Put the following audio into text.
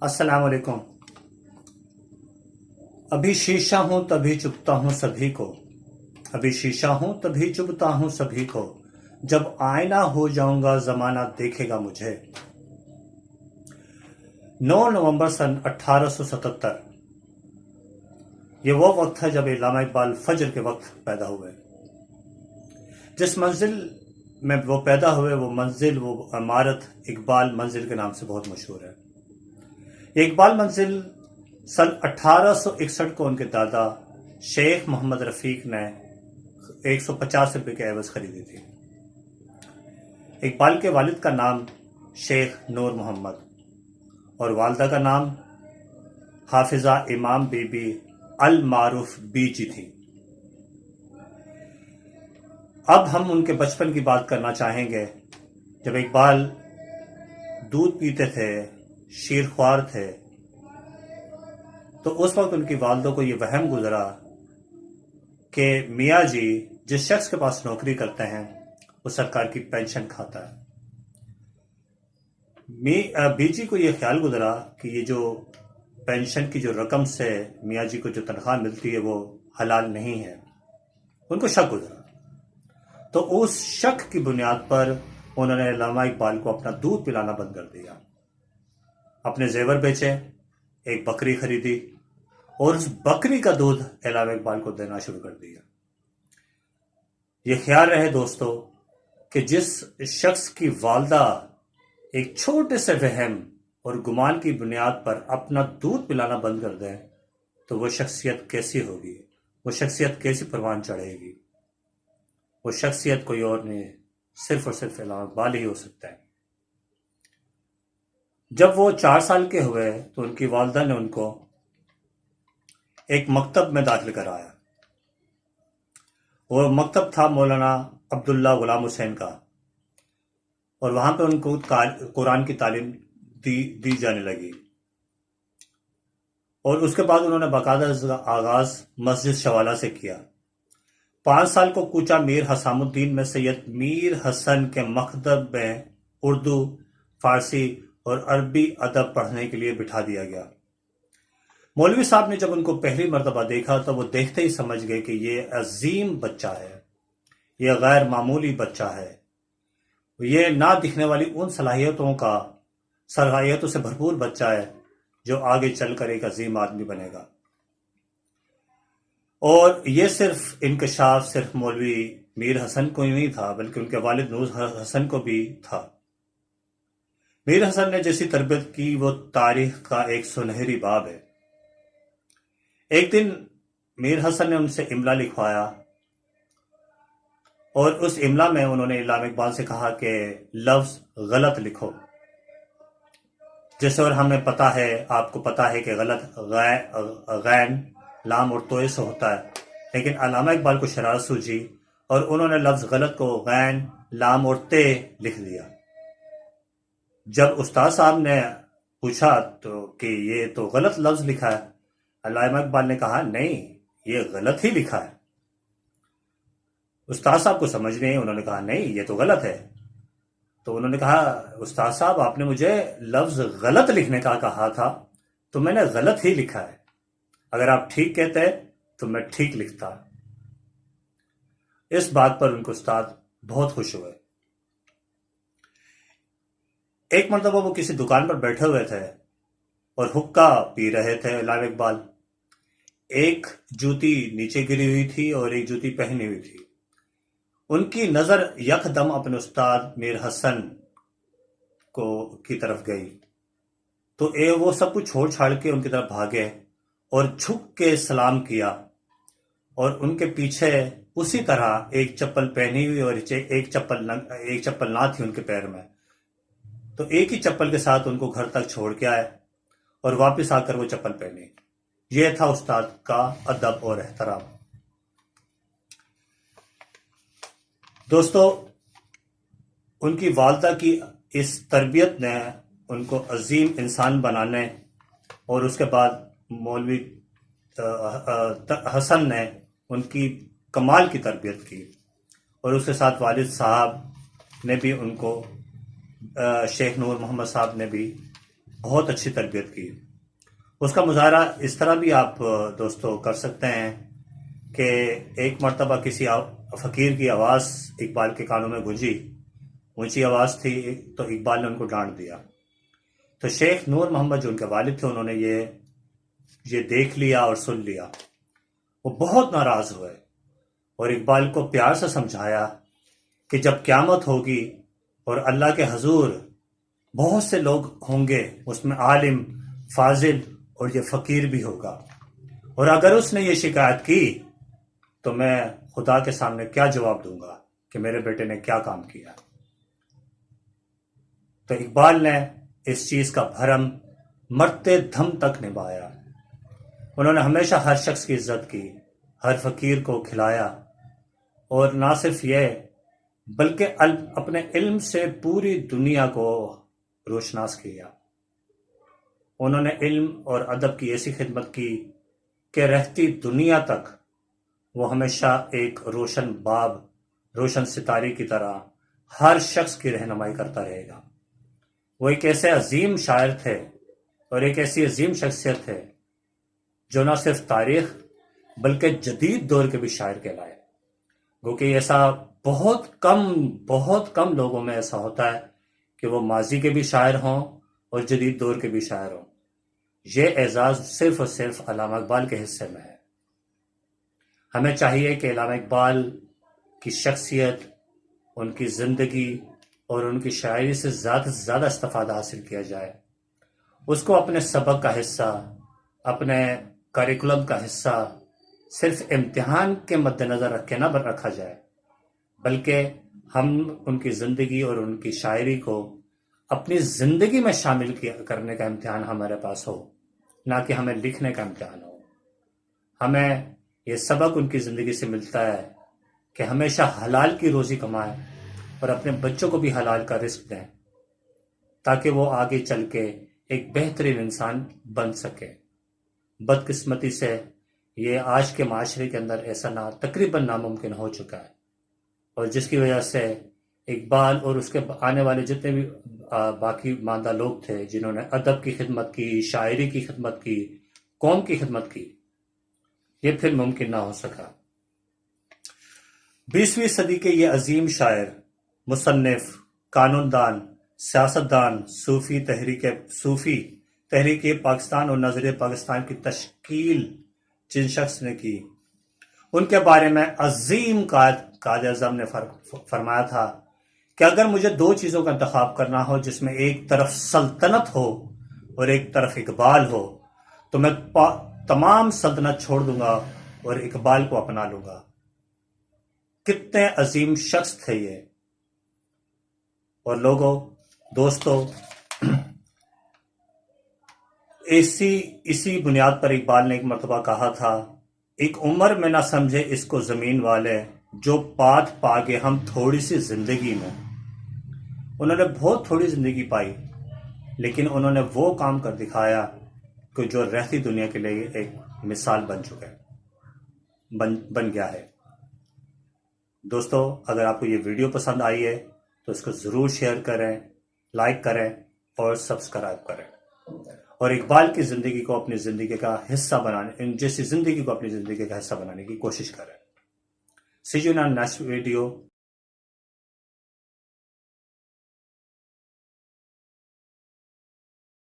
अस्सलाम वालेकुम। अभी शीशा हूं तभी चुभता हूं सभी को, अभी शीशा हूं तभी चुभता हूं सभी को, जब आईना हो जाऊंगा जमाना देखेगा मुझे। 9 नवंबर सन 1877 ये वो वक्त है जब इल्लामा इकबाल फजर के वक्त पैदा हुए। जिस मंजिल में वो पैदा हुए वो मंजिल, वो इमारत इकबाल मंजिल के नाम से बहुत मशहूर है। ये इकबाल मंजिल सन 1861 को उनके दादा शेख मोहम्मद रफीक ने 150 रुपए के एवज खरीदी थी। इकबाल के वालिद का नाम शेख नूर मोहम्मद और वालदा का नाम हाफिजा इमाम बीबी अल मारूफ बीजी थी। अब हम उनके बचपन की बात करना चाहेंगे। जब इकबाल दूध पीते थे, शीरख्वार थे, तो उस वक्त उनकी वालदा को ये वहम गुजरा कि मियाँ जी जिस शख्स के पास नौकरी करते हैं वो सरकार की पेंशन खाता है। बीजी को ये ख्याल गुजरा कि ये जो पेंशन की जो रकम से मियाँ जी को जो तनख्वाह मिलती है वो हलाल नहीं है। उनको शक गुजरा, तो उस शक की बुनियाद पर उन्होंने इल्लामा इकबाल को अपना दूध पिलाना बंद कर दिया। अपने जेवर बेचे, एक बकरी खरीदी और उस बकरी का दूध इल्लामा इकबाल को देना शुरू कर दिया। यह ख्याल रहे दोस्तों कि जिस शख्स की वालदा एक छोटे से वहम और गुमान की बुनियाद पर अपना दूध पिलाना बंद कर दें तो वो शख्सियत कैसी होगी, वो शख्सियत कैसी परवान चढ़ेगी। वो शख्सियत कोई और नहीं, सिर्फ और सिर्फ इल्लामा इकबाल ही हो सकता है। जब वो 4 साल के हुए तो उनकी वालदा ने उनको एक मकतब में दाखिल कराया। वो मकतब था मौलाना अब्दुल्ला गुलाम हुसैन का, और वहां पे उनको कुरान की तालीम दी जाने लगी। और उसके बाद उन्होंने बाकायदा आगाज मस्जिद शवाला से किया। 5 साल को कूचा मीर हसामुद्दीन में सैयद मीर हसन के मकतब में उर्दू, फारसी और अरबी अदब पढ़ने के लिए बिठा दिया गया। मौलवी साहब ने जब उनको पहली मर्तबा देखा तो वो देखते ही समझ गए कि ये अजीम बच्चा है, ये गैर मामूली बच्चा है, ये ना दिखने वाली उन सलाहियतों से भरपूर बच्चा है जो आगे चलकर एक अजीम आदमी बनेगा। और ये सिर्फ इंकशाफ सिर्फ मौलवी मीर हसन को ही नहीं था, बल्कि उनके वालिद नूर हसन को भी था। मीर हसन ने जैसी तरबियत की वो तारीख का एक सुनहरी बाब है। एक दिन मीर हसन ने उनसे इमला लिखवाया और उस इमला में उन्होंने इल्लामा इकबाल से कहा कि लफ्ज गलत लिखो। जैसे और हमें पता है, आपको पता है कि गलत गैन लाम और तोए से होता है, लेकिन अल्लामा इकबाल को शरारत सूझी और उन्होंने लफ्ज गलत को गैन लाम और ते लिख दिया। जब उस्ताद साहब ने पूछा तो कि ये तो गलत लफ्ज लिखा है, अल्लामा इकबाल ने कहा नहीं, ये गलत ही लिखा है। उस्ताद साहब को समझ नहीं, उन्होंने कहा नहीं, ये तो गलत है। तो उन्होंने कहा उस्ताद साहब आपने मुझे लफ्ज गलत लिखने का कहा था, तो मैंने गलत ही लिखा है। अगर आप ठीक कहते तो मैं ठीक लिखता। इस बात पर उनको उस्ताद बहुत खुश हुए। एक मरतबा वो किसी दुकान पर बैठे हुए थे और हुक्का पी रहे थे इल्लामा इकबाल। एक जूती नीचे गिरी हुई थी और एक जूती पहनी हुई थी। उनकी नजर यकदम अपने उस्ताद मीर हसन की तरफ गई, तो वो सब कुछ छोड़ छाड़ के उनकी तरफ भागे और झुक के सलाम किया। और उनके पीछे उसी तरह एक चप्पल पहनी हुई और एक चप्पल ना थी उनके पैर में, तो एक ही चप्पल के साथ उनको घर तक छोड़ के आए और वापस आकर वो चप्पल पहनी। यह था उस्ताद का अदब और एहतराम। दोस्तों, उनकी वालदा की इस तरबियत ने उनको अजीम इंसान बनाने और उसके बाद मौलवी हसन ने उनकी कमाल की तरबियत की, और उसके साथ वालिद साहब ने भी उनको शेख नूर मोहम्मद साहब ने भी بہت اچھی تربیت کی. اس کا مظاہرہ اس طرح بھی آپ دوستو کر سکتے ہیں کہ ایک مرتبہ کسی فقیر کی آواز اقبال کے کانوں میں گونجی، اونچی آواز تھی، تو اقبال نے ان کو ڈانٹ دیا. تو شیخ نور محمد جو ان کے والد تھے، انہوں نے یہ دیکھ لیا اور سن لیا. وہ بہت ناراض ہوئے اور اقبال کو پیار سے سمجھایا کہ جب قیامت ہوگی اور اللہ کے حضور بہت سے لوگ ہوں گے، اس میں عالم، فاضل اور یہ فقیر بھی ہوگا، اور اگر اس نے یہ شکایت کی تو میں خدا کے سامنے کیا جواب دوں گا کہ میرے بیٹے نے کیا کام کیا. تو اقبال نے اس چیز کا بھرم مرتے دم تک نبھایا. انہوں نے ہمیشہ ہر شخص کی عزت کی، ہر فقیر کو کھلایا، اور نہ صرف یہ بلکہ اپنے علم سے پوری دنیا کو روشناس کیا. انہوں نے علم اور ادب کی ایسی خدمت کی کہ رہتی دنیا تک وہ ہمیشہ ایک روشن باب، روشن ستارے کی طرح ہر شخص کی رہنمائی کرتا رہے گا. وہ ایک ایسے عظیم شاعر تھے اور ایک ایسی عظیم شخصیت ہے جو نہ صرف تاریخ بلکہ جدید دور کے بھی شاعر کہلائے. گو کہ ایسا بہت کم لوگوں میں ایسا ہوتا ہے کہ وہ ماضی کے بھی شاعر ہوں اور جدید دور کے بھی شاعر ہوں. یہ اعزاز صرف اور صرف علامہ اقبال کے حصے میں ہے. ہمیں چاہیے کہ علامہ اقبال کی شخصیت، ان کی زندگی اور ان کی شاعری سے زیادہ استفادہ حاصل کیا جائے. اس کو اپنے سبق کا حصہ، اپنے کریکولم کا حصہ صرف امتحان کے مد نظر رکھ کے نہ رکھا جائے، بلکہ ہم ان کی زندگی اور ان کی شاعری کو اپنی زندگی میں شامل کرنے کا امتحان ہمارے پاس ہو، نہ کہ ہمیں لکھنے کا امتحان ہو. ہمیں یہ سبق ان کی زندگی سے ملتا ہے کہ ہمیشہ حلال کی روزی کمائیں اور اپنے بچوں کو بھی حلال کا رزق دیں، تاکہ وہ آگے چل کے ایک بہترین انسان بن سکے. بدقسمتی سے یہ آج کے معاشرے کے اندر ایسا تقریباً ناممکن ہو چکا ہے، اور جس کی وجہ سے اقبال اور اس کے آنے والے جتنے بھی باقی ماندہ لوگ تھے جنہوں نے ادب کی خدمت کی، شاعری کی خدمت کی، قوم کی خدمت کی، یہ پھر ممکن نہ ہو سکا. 20ویں صدی کے یہ عظیم شاعر، مصنف، قانون دان، سیاستدان، صوفی تحریک پاکستان اور نظریہ پاکستان کی تشکیل جن شخص نے کی، ان کے بارے میں عظیم قائد اعظم نے فرمایا تھا کہ اگر مجھے 2 چیزوں کا انتخاب کرنا ہو، جس میں ایک طرف سلطنت ہو اور ایک طرف اقبال ہو، تو میں تمام سلطنت چھوڑ دوں گا اور اقبال کو اپنا لوں گا. کتنے عظیم شخص تھے یہ. اور لوگوں، دوستوں، اسی بنیاد پر اقبال نے ایک مرتبہ کہا تھا، ایک عمر میں نہ سمجھے اس کو زمین والے، جو پات پاگے ہم تھوڑی سی زندگی میں. انہوں نے بہت تھوڑی زندگی پائی، لیکن انہوں نے وہ کام کر دکھایا کہ جو رہتی دنیا کے لیے ایک مثال بن چکا ہے، بن گیا ہے. دوستو، اگر آپ کو یہ ویڈیو پسند آئی ہے تو اس کو ضرور شیئر کریں، لائک کریں اور سبسکرائب کریں، اور اقبال کی زندگی کو اپنی زندگی کا حصہ بنانے، جیسی زندگی کو اپنی زندگی کا حصہ بنانے کی کوشش کریں. See you in our next video.